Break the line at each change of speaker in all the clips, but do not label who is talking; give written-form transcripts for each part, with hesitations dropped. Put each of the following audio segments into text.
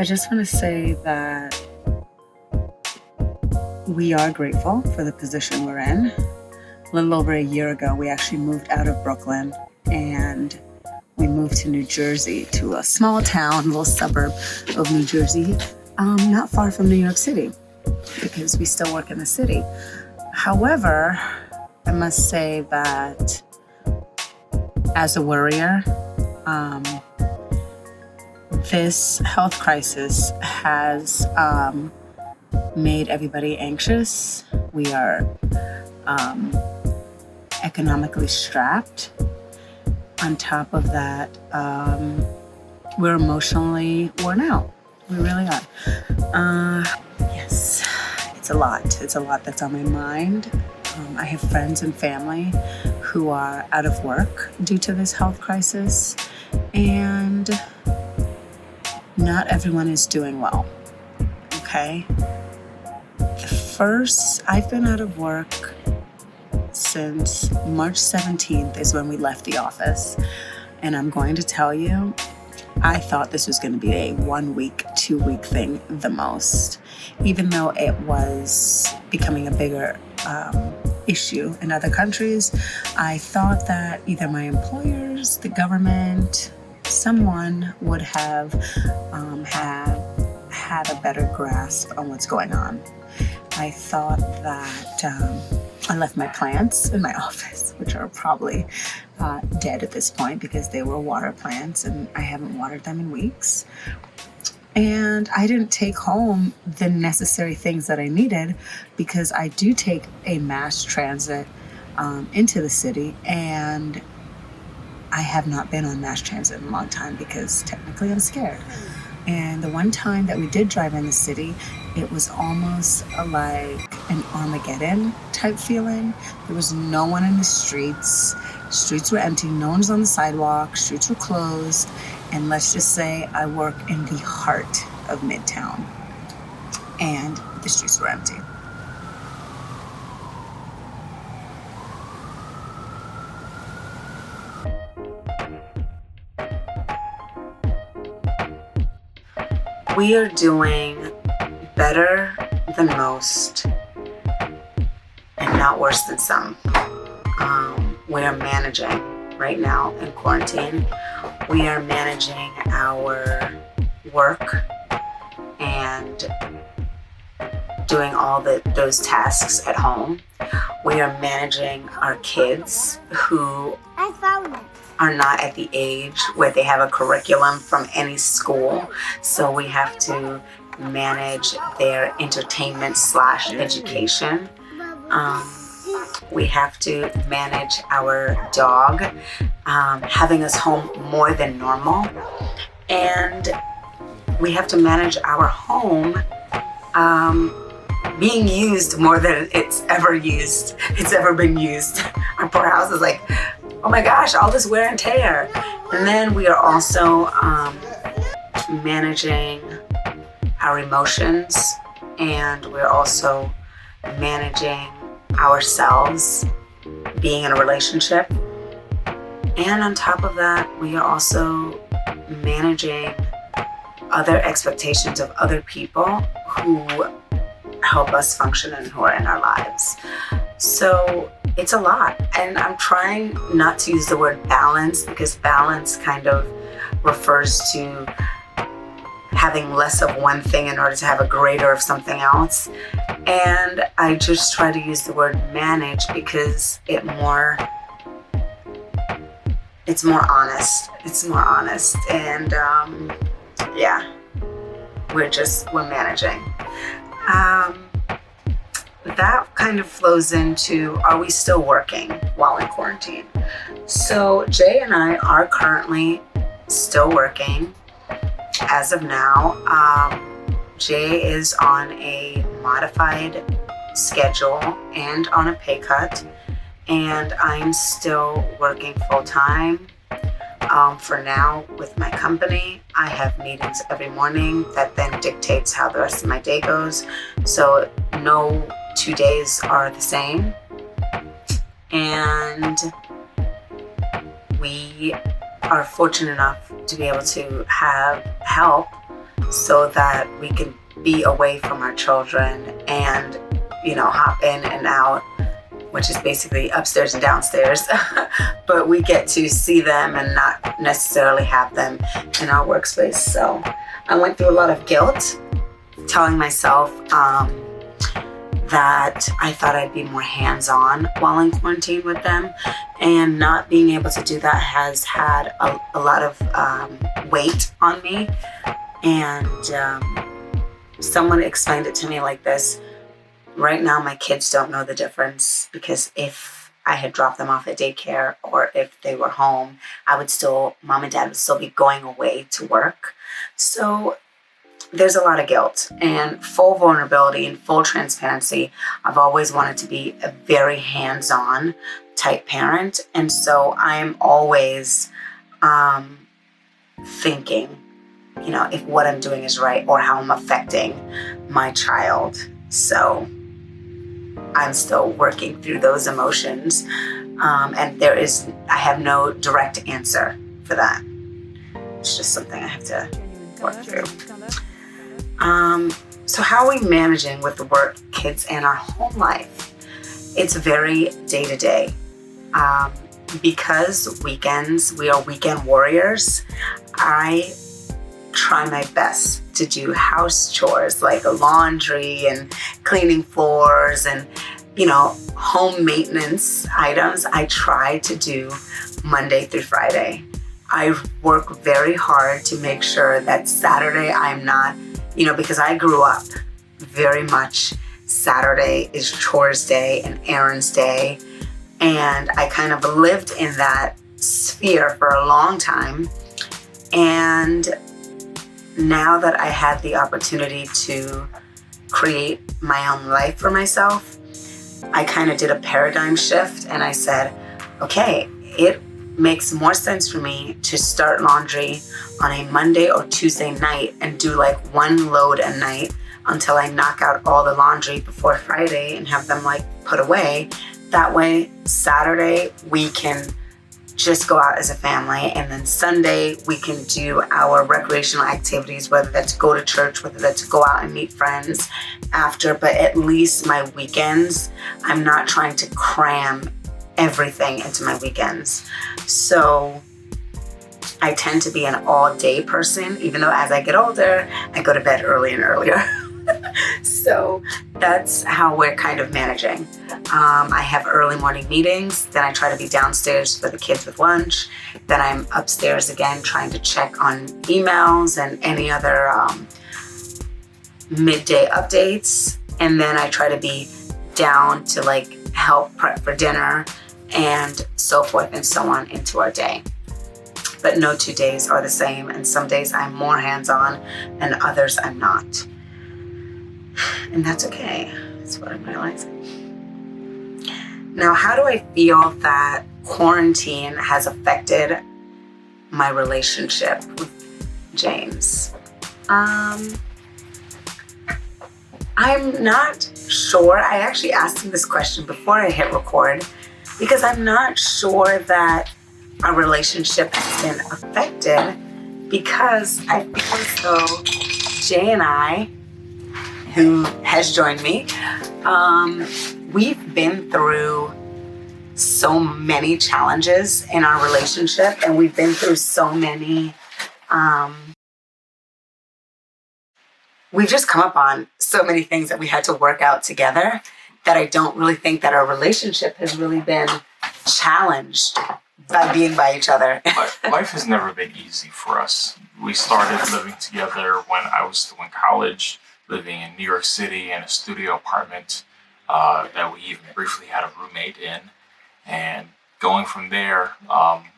I just want to say that we are grateful for the position we're in. A little over a year ago, we actually moved out of Brooklyn and we moved to New Jersey, to a small town, little suburb of New Jersey, not far from New York City, because we still work in the city. However, I must say that as a worrier, this health crisis has made everybody anxious. We are economically strapped. On top of that, we're emotionally worn out. We really are. Yes, it's a lot. It's a lot that's on my mind. I have friends and family who are out of work due to this health crisis, and not everyone is doing well. Okay? I've been out of work since March 17th is when we left the office. And I'm going to tell you, I thought this was going to be a 1 week, 2 week thing the most, even though it was becoming a bigger issue in other countries. I thought that either my employers, the government, someone would have had a better grasp on what's going on. I thought that I left my plants in my office, which are probably dead at this point because they were water plants and I haven't watered them in weeks. And I didn't take home the necessary things that I needed because I do take a mass transit into the city, and I have not been on mass transit in a long time because technically I'm scared. And the one time that we did drive in the city, it was almost like an Armageddon type feeling. There was no one in the streets. Streets were empty. No one was on the sidewalk. Streets were closed. And let's just say I work in the heart of Midtown, and the streets were empty. We are doing better than most and not worse than some. We are managing right now in quarantine. We are managing our work and doing all those tasks at home. We are managing our kids who are not at the age where they have a curriculum from any school. So we have to manage their entertainment / education. We have to manage our dog having us home more than normal. And we have to manage our home being used more than it's ever been used. Our poor house is like, oh my gosh, all this wear and tear. And then we are also managing our emotions, and we're also managing ourselves being in a relationship. And on top of that, we are also managing other expectations of other people who help us function and who are in our lives. So it's a lot. And I'm trying not to use the word balance, because balance kind of refers to having less of one thing in order to have a greater of something else. And I just try to use the word manage because it's more honest. It's more honest. And yeah, we're managing. That kind of flows into, are we still working while in quarantine? So Jay and I are currently still working as of now. Jay is on a modified schedule and on a pay cut, and I'm still working full time. For now with my company, I have meetings every morning that then dictates how the rest of my day goes. So no 2 days are the same. And we are fortunate enough to be able to have help so that we can be away from our children and, hop in and out, which is basically upstairs and downstairs. But we get to see them and not necessarily have them in our workspace. So I went through a lot of guilt, telling myself that I thought I'd be more hands-on while in quarantine with them, and not being able to do that has had a lot of weight on me. And someone explained it to me like this: right now my kids don't know the difference, because if I had dropped them off at daycare or if they were home, mom and dad would still be going away to work. So there's a lot of guilt, and full vulnerability and full transparency. I've always wanted to be a very hands-on type parent. And so I'm always thinking, if what I'm doing is right or how I'm affecting my child. So I'm still working through those emotions. And I have no direct answer for that. It's just something I have to work through. So how are we managing with the work, kids, and our home life? It's very day-to-day. Because we are weekend warriors, I try my best to do house chores like laundry and cleaning floors and, home maintenance items. I try to do Monday through Friday. I work very hard to make sure that Saturday I'm not, because I grew up very much Saturday is chores day and errands day. And I kind of lived in that sphere for a long time. And now that I had the opportunity to create my own life for myself, I kind of did a paradigm shift, and I said, okay, it makes more sense for me to start laundry on a Monday or Tuesday night and do like one load a night until I knock out all the laundry before Friday and have them put away. That way, Saturday, we can just go out as a family, and then Sunday we can do our recreational activities, whether that's go to church, whether that's go out and meet friends after. But at least my weekends, I'm not trying to cram everything into my weekends. So I tend to be an all-day person, even though as I get older, I go to bed early and earlier. So that's how we're kind of managing. I have early morning meetings, then I try to be downstairs for the kids with lunch, then I'm upstairs again trying to check on emails and any other midday updates, and then I try to be down to help prep for dinner and so forth and so on into our day. But no 2 days are the same, and some days I'm more hands-on and others I'm not. And that's okay. That's what I'm realizing. Now, how do I feel that quarantine has affected my relationship with James? I'm not sure. I actually asked him this question before I hit record, because I'm not sure that our relationship has been affected, because I feel as though Jay and I, who has joined me, we've been through so many challenges in our relationship, and we've been through so many, we've just come up on so many things that we had to work out together, that I don't really think that our relationship has really been challenged by being by each other.
Life has never been easy for us. We started living together when I was still in college, living in New York City in a studio apartment that we even briefly had a roommate in. And going from there,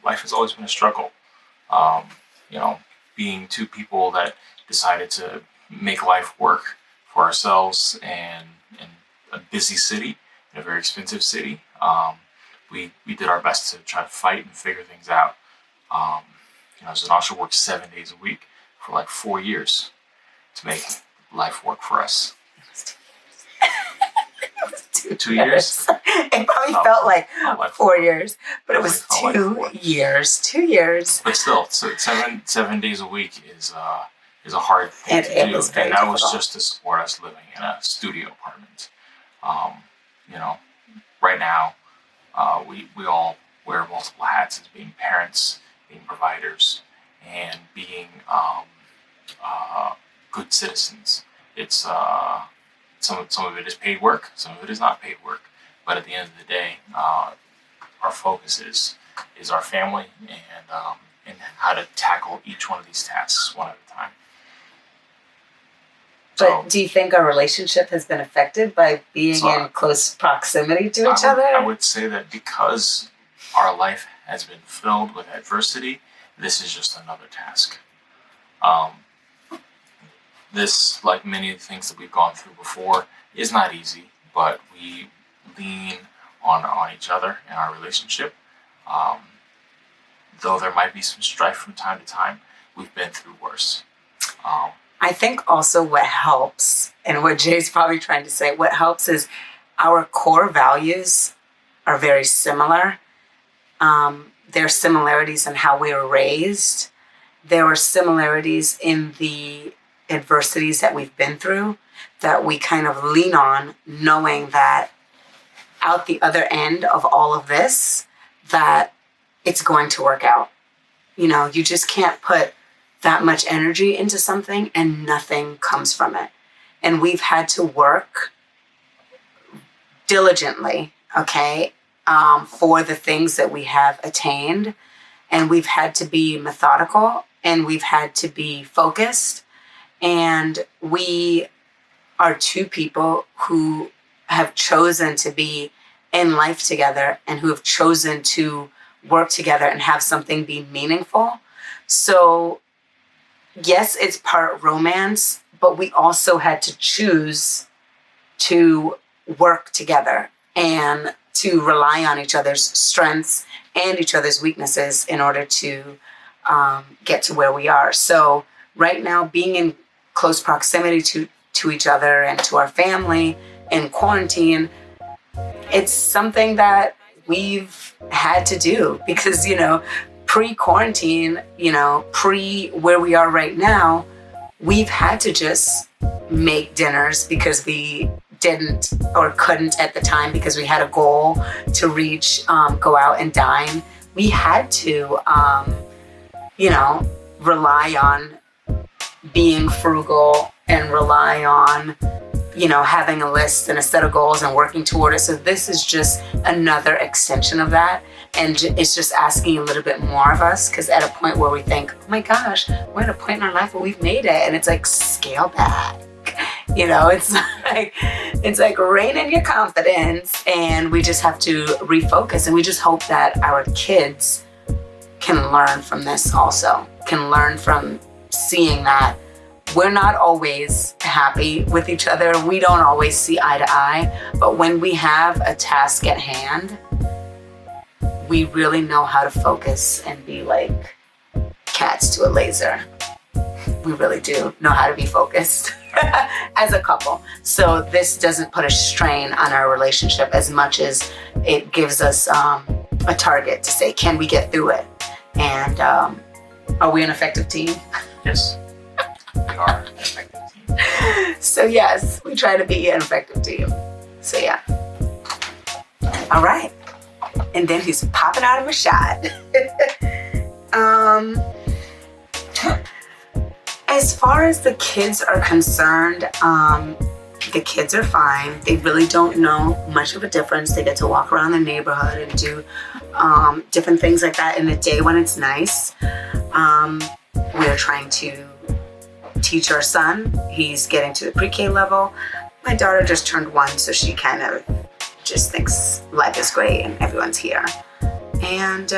life has always been a struggle. Being two people that decided to make life work for ourselves in a busy city, in a very expensive city. We did our best to try to fight and figure things out. Zanasha worked 7 days a week for 4 years to make life work for us.
It was
2 years?
It probably felt like 4 years, but it was 2 years. 2 years.
But still, so seven days a week is is a hard thing
And
to
it
do.
was very
And that was
difficult.
just to support us living in a studio apartment. You know, right now, we all wear multiple hats as being parents, being providers, and being good citizens. It's some of it is paid work, some of it is not paid work. But at the end of the day, our focus is our family and how to tackle each one of these tasks one at a time.
But do you think our relationship has been affected by being in close proximity to each other?
I would say that because our life has been filled with adversity, this is just another task. This, like many of the things that we've gone through before, is not easy, but we lean on each other in our relationship. Though there might be some strife from time to time, we've been through worse.
I think also what helps, and what Jay's probably trying to say, what helps is our core values are very similar. There are similarities in how we were raised. There are similarities in the adversities that we've been through that we kind of lean on, knowing that out the other end of all of this, that it's going to work out. You know, you just can't put that much energy into something and nothing comes from it. And we've had to work diligently, okay, for the things that we have attained. And we've had to be methodical and we've had to be focused. And we are two people who have chosen to be in life together and who have chosen to work together and have something be meaningful. So yes, it's part romance, but we also had to choose to work together and to rely on each other's strengths and each other's weaknesses in order to get to where we are. So right now, being in close proximity to each other and to our family in quarantine, it's something that we've had to do because, you know, pre-quarantine, you know, pre where we are right now, we've had to just make dinners because we didn't or couldn't at the time because we had a goal to reach, go out and dine. We had to, you know, rely on being frugal and rely on, you know, having a list and a set of goals and working toward it. So this is just another extension of that. And it's just asking a little bit more of us because at a point where we think, oh my gosh, we're at a point in our life where we've made it. And it's like, scale back. You know, it's like rein in your confidence and we just have to refocus. And we just hope that our kids can learn from this also, can learn from seeing that we're not always happy with each other. We don't always see eye to eye, but when we have a task at hand, we really know how to focus and be like cats to a laser. We really do know how to be focused as a couple. So this doesn't put a strain on our relationship as much as it gives us a target to say, can we get through it? And are we an effective team?
Yes. We are an effective team.
So yes, we try to be an effective team. So yeah. All right. And then he's popping out of a shot. As far as the kids are concerned, the kids are fine. They really don't know much of a difference. They get to walk around the neighborhood and do different things like that in the day when it's nice. We're trying to teach our son. He's getting to the pre-K level. My daughter just turned 1, so she kind of just thinks life is great and everyone's here. And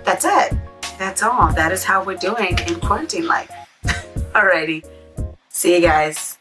that's it. That's all. That is how we're doing in quarantine life. Alrighty. See you guys.